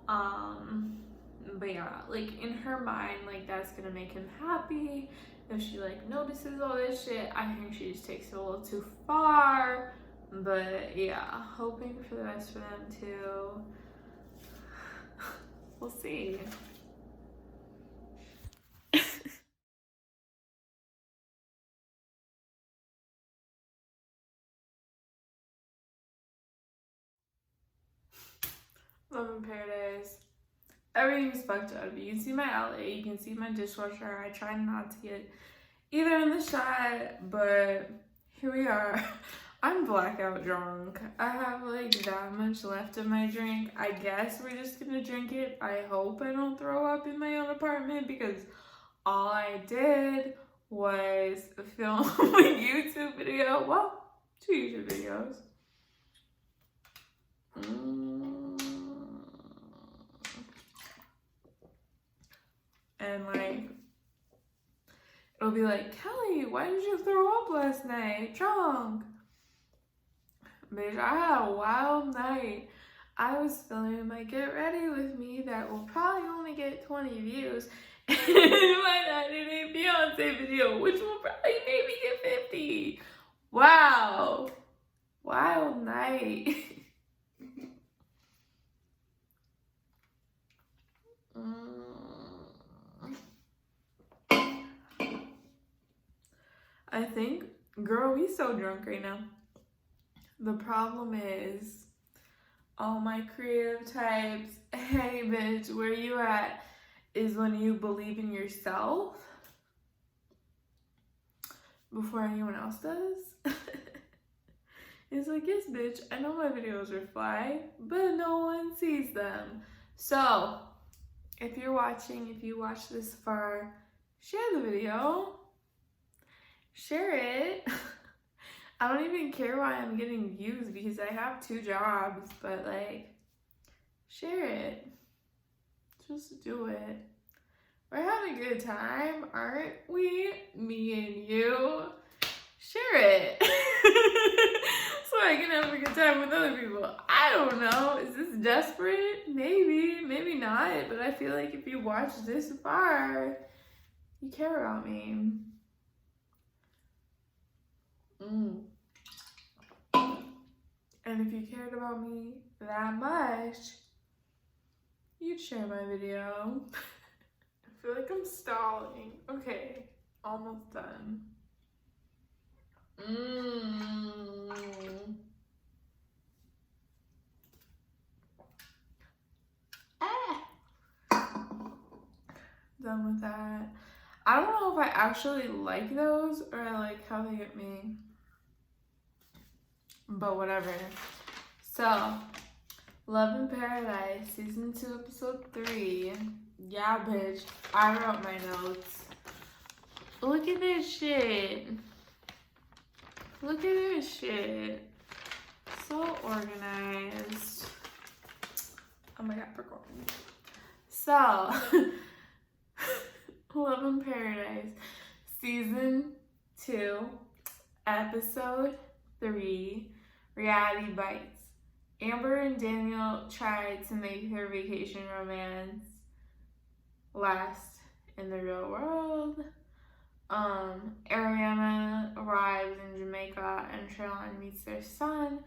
But yeah, like in her mind, like that's gonna make him happy if she like notices all this shit. I think she just takes it a little too far. But yeah, hoping for the best for them too. We'll see. Love in Paradise. Everything's fucked up. You can see my outlet, you can see my dishwasher. I try not to get either in the shot, but here we are. I'm blackout drunk. I have like that much left of my drink. I guess we're just gonna drink it. I hope I don't throw up in my own apartment because all I did was film a YouTube video. Well, 2 YouTube videos. And like, it'll be like, Kelly, why did you throw up last night? Drunk. Bitch, I had a wild night. I was filming my Get Ready With Me that will probably only get 20 views. And my 90-day fiance video, which will probably maybe get 50. Wow. Wild night. I think, girl, we so drunk right now. The problem is, all my creative types, hey bitch, where you at, is when you believe in yourself before anyone else does. It's like, yes, bitch, I know my videos are fly, but no one sees them. So, if you're watching, if you watch this far, share the video. Share it. I don't even care why I'm getting views because I have 2 jobs, but like, share it. Just do it. We're having a good time, aren't we? Me and you. Share it. So I can have a good time with other people. I don't know. Is this desperate? Maybe. Maybe not. But I feel like if you watch this far, you care about me. And if you cared about me that much, you'd share my video. I feel like I'm stalling. Okay, almost done. Done with that. I don't know if I actually like those or I like how they get me. But whatever. So, Love in Paradise, Season 2, Episode 3. Yeah, bitch. I wrote my notes. Look at this shit. Look at this shit. So organized. Oh my god, recording. So, Love in Paradise, Season 2, Episode 3, Reality Bites. Amber and Daniel tried to make their vacation romance last in the real world. Ariana arrives in Jamaica and Sharon meets their son.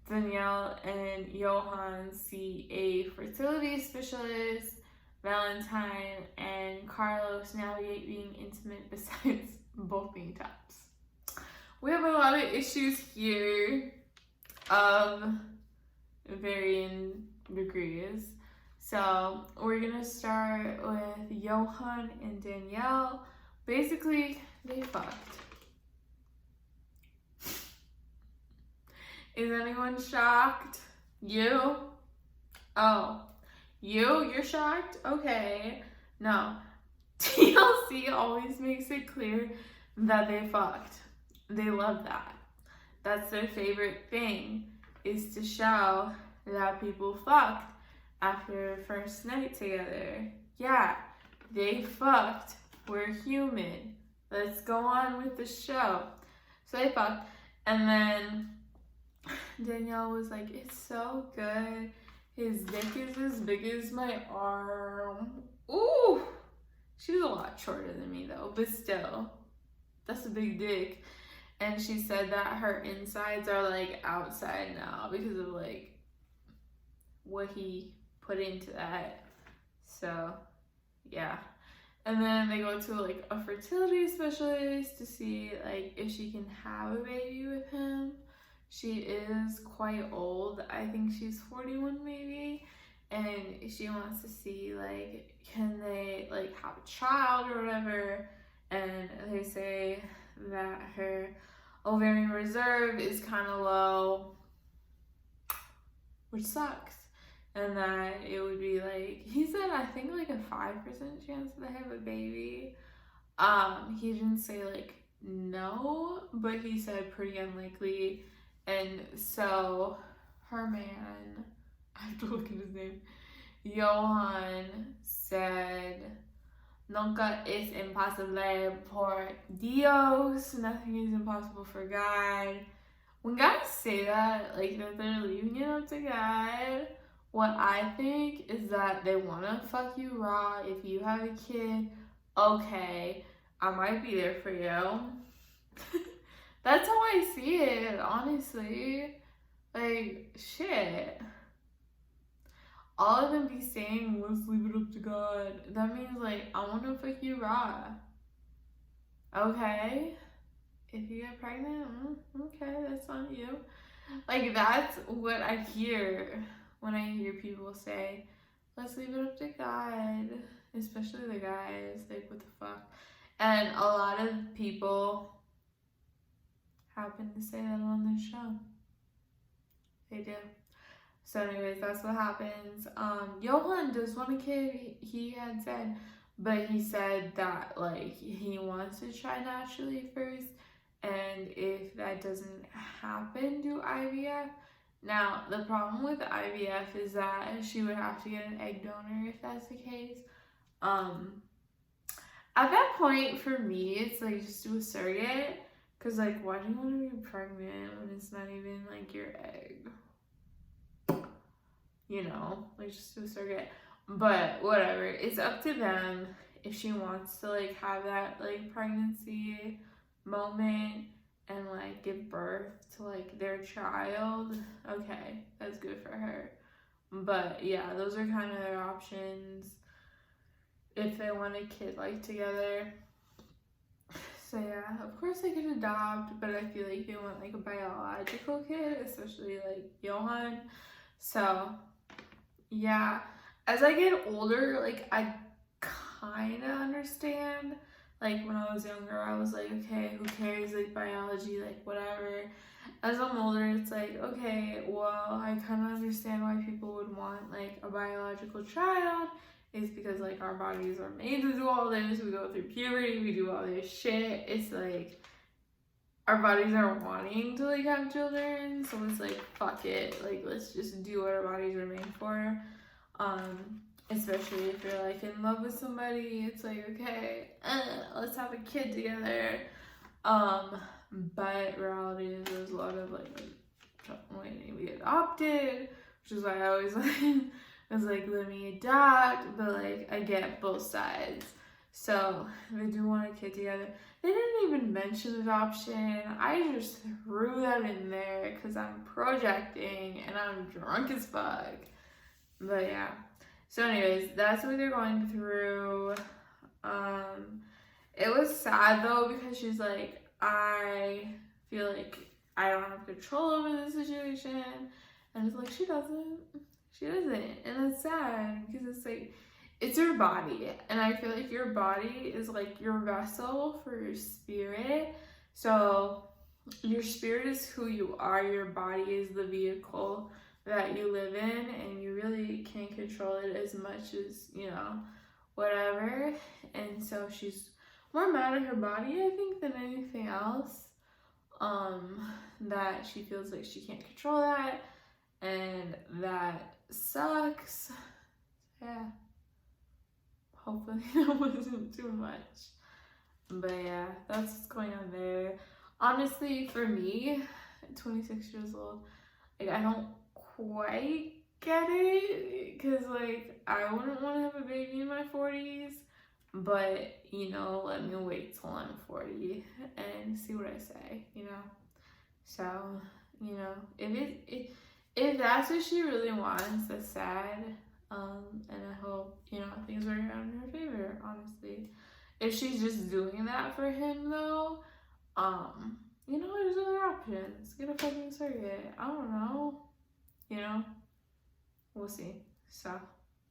Danielle and Johan see a fertility specialist. Valentine and Carlos navigate being intimate besides both being tops. We have a lot of issues here of varying degrees. So we're gonna start with Johan and Danielle. Basically, they fucked. Is anyone shocked? You? Oh. You're shocked? Okay. No. TLC always makes it clear that they fucked. They love that. That's their favorite thing, is to show that people fucked after a first night together. Yeah, they fucked. We're human. Let's go on with the show. So they fucked. And then Danielle was like, it's so good. His dick is as big as my arm. Ooh! She's a lot shorter than me though, but still. That's a big dick. And she said that her insides are like outside now because of like what he put into that. So, yeah. And then they go to like a fertility specialist to see like if she can have a baby with him. She is quite old. I think she's 41 maybe. And she wants to see like, can they like have a child or whatever. And they say that her ovarian reserve is kind of low, which sucks. And that it would be like, he said I think like a 5% chance that they have a baby. He didn't say like no, but he said pretty unlikely. And so her man, I have to look at his name, Johan, said, nunca es imposible por Dios. Nothing is impossible for God. When guys say that, like that they're leaving it up to God, what I think is that they want to fuck you raw. If you have a kid, okay, I might be there for you. That's how I see it, honestly. Like, shit. all of them be saying, let's leave it up to God. That means, like, I want to fuck you raw. Okay? If you get pregnant, okay, that's on you. Like, that's what I hear when I hear people say, let's leave it up to God. Especially the guys. Like, what the fuck? And a lot of people happen to say that on this show. They do. So anyways, that's what happens. Johan does want a kid, he had said, but he said that, like, he wants to try naturally first, and if that doesn't happen, do IVF. Now, the problem with IVF is that she would have to get an egg donor if that's the case. At that point, for me, it's like, just do a surrogate, because, like, why do you want to be pregnant when it's not even, like, your egg? You know, like, just do a surrogate. But whatever, it's up to them if she wants to, like, have that, like, pregnancy moment and, like, give birth to, like, their child. Okay, that's good for her. But yeah, those are kind of their options if they want a kid, like, together. So yeah, of course they could adopt, but I feel like they want, like, a biological kid, especially, like, Johan. So yeah, as I get older, like, I kind of understand. Like, when I was younger, I was like, okay, who cares, like, biology, like, whatever. As I'm older, it's like, okay, well, I kind of understand why people would want, like, a biological child. It's because, like, our bodies are made to do all this. We go through puberty, we do all this shit. It's like, our bodies are wanting to, like, have children, so it's like, fuck it, like, let's just do what our bodies are made for. Especially if you're, like, in love with somebody, it's like, okay, let's have a kid together. But reality is there's a lot of, like waiting to be adopted, which is why I always was like, let me adopt, but, like, I get both sides. So they do want a kid together. They didn't even mention adoption. I just threw that in there because I'm projecting and I'm drunk as fuck. But yeah. So anyways, that's what they're going through. It was sad though because she's like, I feel like I don't have control over the situation. And it's like, she doesn't. And it's sad because it's like, it's your body, and I feel like your body is like your vessel for your spirit. So your spirit is who you are, your body is the vehicle that you live in, and you really can't control it as much as, you know, whatever. And so she's more mad at her body, I think, than anything else. That she feels like she can't control that, and that sucks. Yeah. Hopefully that wasn't too much. But yeah, that's what's going on there. Honestly, for me, 26 years old, like, I don't quite get it. Because, like, I wouldn't want to have a baby in my 40s. But, you know, let me wait till I'm 40 and see what I say, you know? So, you know, if that's what she really wants, that's sad. And I hope, you know, things work out in her favor, honestly. If she's just doing that for him, though, you know, there's other options. Get a fucking surrogate. I don't know. You know? We'll see. So,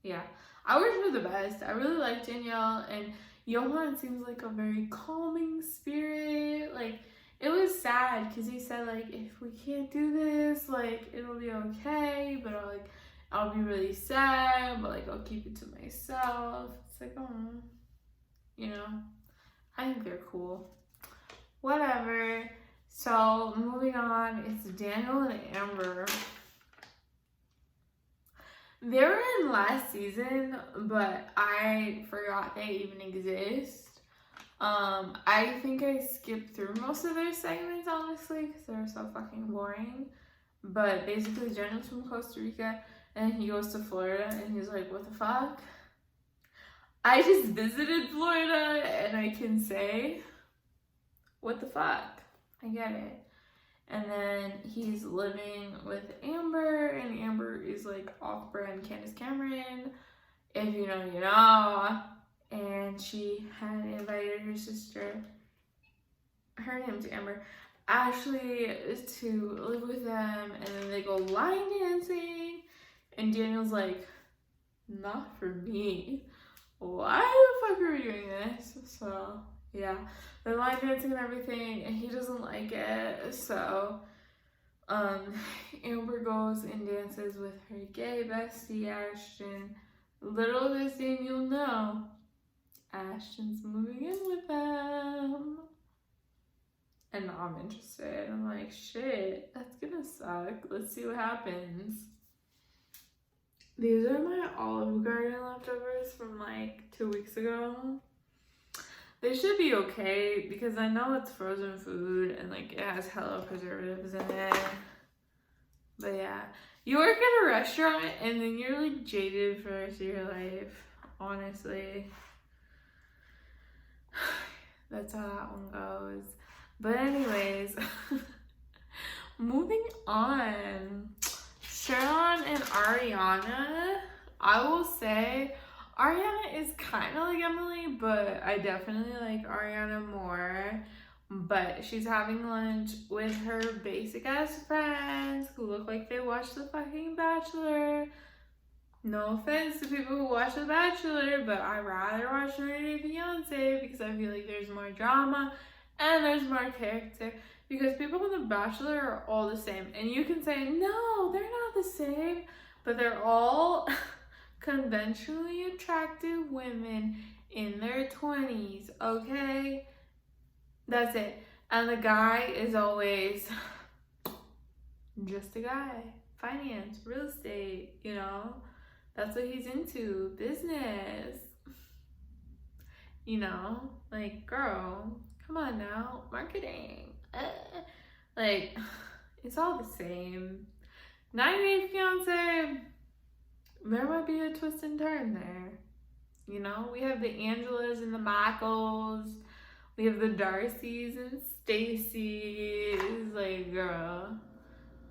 yeah. I wish her the best. I really like Danielle, and Johan seems like a very calming spirit. Like, it was sad, because he said, like, if we can't do this, like, it'll be okay, but I'll be really sad, but, like, I'll keep it to myself. It's like, oh, you know, I think they're cool. Whatever. So, moving on, it's Daniel and Amber. They were in last season, but I forgot they even exist. I think I skipped through most of their segments, honestly, because they were so fucking boring. But basically, Daniel's from Costa Rica, and he goes to Florida, and he's like, what the fuck? I just visited Florida, and I can say, what the fuck? I get it. And then he's living with Amber, and Amber is like off-brand Candace Cameron. If you know, you know. And she had invited her sister, her name's Amber, Ashley, to live with them, and then they go line dancing. And Daniel's like, not for me. Why the fuck are we doing this? So yeah, they're line dancing and everything, and he doesn't like it. So Amber goes and dances with her gay bestie Ashton. Little does Daniel know, Ashton's moving in with them. And I'm interested. I'm like, shit, that's gonna suck. Let's see what happens. These are my Olive Garden leftovers from like 2 weeks ago. They should be okay because I know it's frozen food and like it has hella preservatives in it. But yeah, you work at a restaurant and then you're like jaded for the rest of your life, honestly. That's how that one goes. But anyways, moving on. Sharon and Ariana, I will say Ariana is kind of like Emily, but I definitely like Ariana more. But she's having lunch with her basic ass friends who look like they watched The fucking Bachelor. No offense to people who watch The Bachelor, but I rather watch 90 Day Fiance because I feel like there's more drama and there's more character. Because people on The Bachelor are all the same. And you can say, no, they're not the same. But they're all conventionally attractive women in their 20s, okay? That's it. And the guy is always just a guy. Finance, real estate, you know? That's what he's into. Business. You know? Like, girl, come on now. Marketing. Like, it's all the same. 90 Day Fiance, there might be a twist and turn there. You know, we have the Angelas and the Michaels. We have the Darcys and Stacys. Like, girl,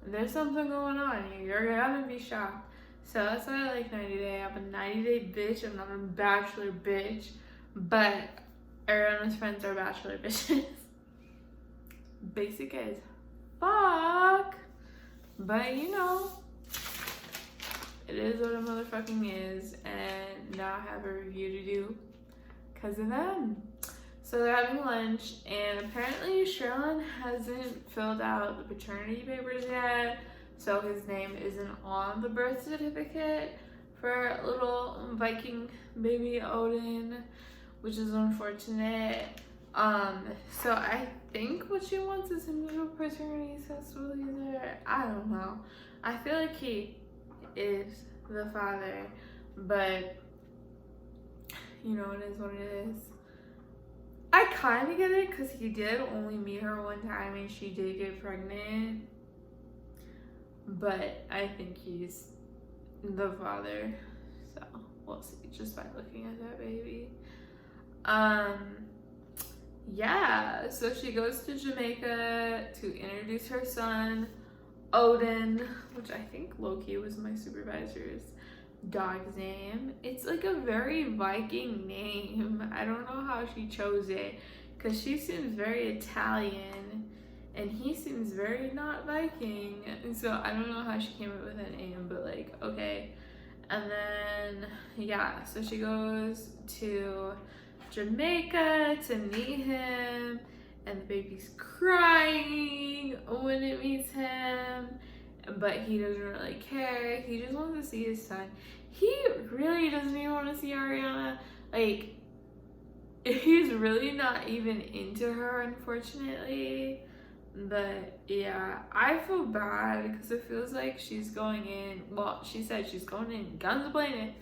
there's something going on. You're gonna be shocked. So that's why I like 90 Day. I'm a 90 Day bitch. I'm not a Bachelor bitch. But Ariana's friends are Bachelor bitches. Basic as fuck. But you know, it is what it motherfucking is. And now I have a review to do because of them. So they're having lunch, and apparently Sherilyn hasn't filled out the paternity papers yet, so his name isn't on the birth certificate for little Viking baby Odin, which is unfortunate. So I think what she wants is him to do a paternity test with either. I don't know. I feel like he is the father, but you know, it is what it is. I kind of get it because he did only meet her one time and she did get pregnant. But I think he's the father. So we'll see just by looking at that baby. Yeah, so she goes to Jamaica to introduce her son, Odin, which I think low-key was my supervisor's dog's name. It's like a very Viking name. I don't know how she chose it because she seems very Italian and he seems very not Viking, and so I don't know how she came up with that name, but like, okay. And then yeah, so she goes to Jamaica to meet him, and the baby's crying when it meets him, but he doesn't really care. He just wants to see his son. He really doesn't even want to see Ariana. Like, he's really not even into her, unfortunately. But yeah, I feel bad because it feels like she's going in, well, she said she's going in guns blazing,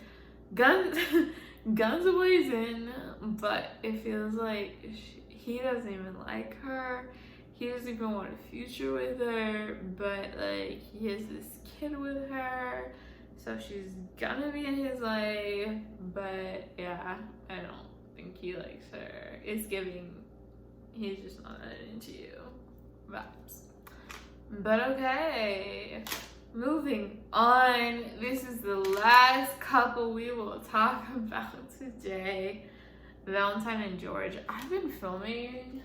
guns blazing, but it feels like he doesn't even like her. He doesn't even want a future with her, but like he has this kid with her, so she's gonna be in his life. But yeah, I don't think he likes her. It's giving, he's just not into you vibes. But okay, moving on. This is the last couple we will talk about today. Valentine and George. I've been filming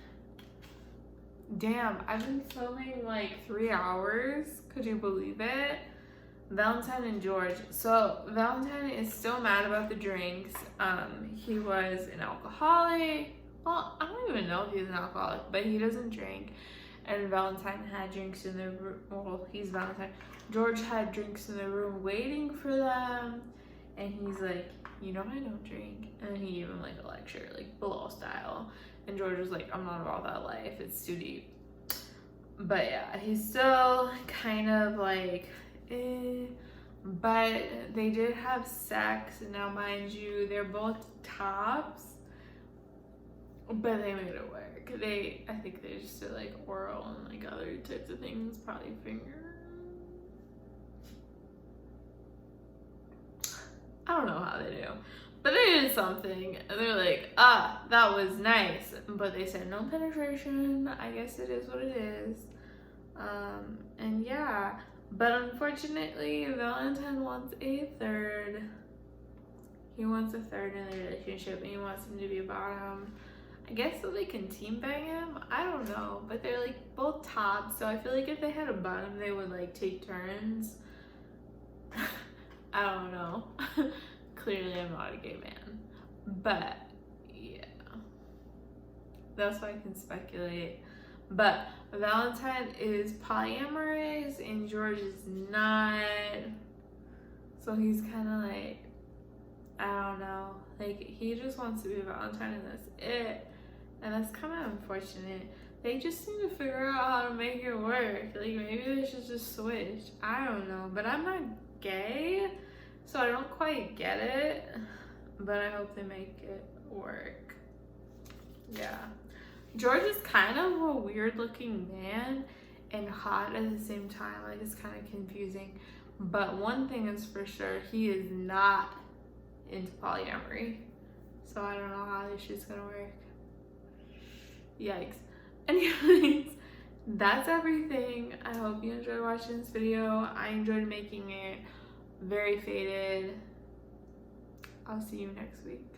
like 3 hours. Could you believe it? Valentine and George. So Valentine is still mad about the drinks. He was an alcoholic. Well, I don't even know if he's an alcoholic, but he doesn't drink. And Valentine had drinks in the room. Well, he's Valentine. George had drinks in the room waiting for them. And he's like, you know, I don't drink. And then he gave him like a lecture, like below style. And George was like, I'm not about that life. It's too deep. But yeah, he's still kind of like, But they did have sex. Now, mind you, they're both tops. But they made it work. I think they just did like oral and like other types of things, probably finger. I don't know how they do, but they did something, and they're like, that was nice. But they said no penetration. I guess it is what it is. And yeah, but unfortunately, Valentine wants a third. He wants a third in the relationship, and he wants him to be a bottom. I guess so they can team bang him. I don't know, but they're like both tops, so I feel like if they had a bottom, they would like take turns. I don't know. Clearly, I'm not a gay man, but yeah, that's why I can speculate. But Valentine is polyamorous and George is not, so he's kind of like, I don't know, like he just wants to be Valentine and that's it. And that's kind of unfortunate. They just need to figure out how to make it work. Like, maybe they should just switch. I don't know. But I'm not gay, so I don't quite get it. But I hope they make it work. Yeah. George is kind of a weird-looking man and hot at the same time. Like, it's kind of confusing. But one thing is for sure, he is not into polyamory. So I don't know how this shit's gonna work. Yikes. Anyways, that's everything. I hope you enjoyed watching this video. I enjoyed making it. Very faded. I'll see you next week.